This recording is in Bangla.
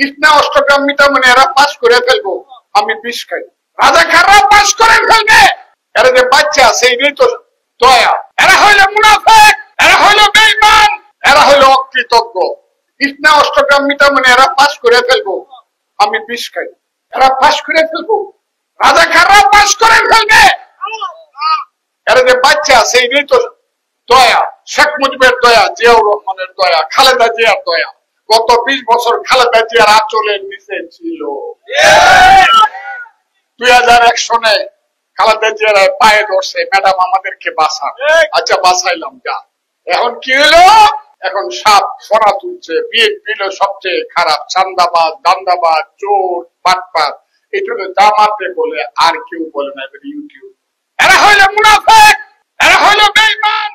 ইতনা অষ্টগ্রাম মিটা মানে এরা পাস করে ফেলবো, আমি বিষ খাই। রাজাকাররা পাস করে ফেলবে, এরা যে বাচ্চা সেইটাই তো দয়া। এরা হইল মুনাফিক, এরা হইল বেঈমান, এরা হইল অকৃতজ্ঞ। ইতনা অষ্টগ্রাম মিটা মানে এরা পাস করে ফেলবো, আমি বিষ খাই। এরা পাস করে ফেলবো, রাজাকাররা পাস করে ফেলবে, এরা যে বাচ্চা সেইটাই তো দয়া। শেখ মুজিবের দয়া, জিয়াউর রহমানের দয়া, খালেদা জিয়ার দয়া। গত 20 বছর খালেদা জিয়ার আঁচলের নিচে ছিল। 2001 সনে খালেদা জিয়ার পায়ে ধরছে, ম্যাডাম আমাদেরকে বাঁচান। আচ্ছা বাঁচাইলাম, যা। এখন কি হলো? এখন সাপ ফনা তুলছে। বিএনপি সবচেয়ে খারাপ, চান্দাবাজ, দান্দাবাজ, চোর, বাটপার। এইটুকু জামাতে বলে, আর কেউ বলে না। ইউটিউব, এরা হইল মুনাফিক, এরা হইল বেঈমান,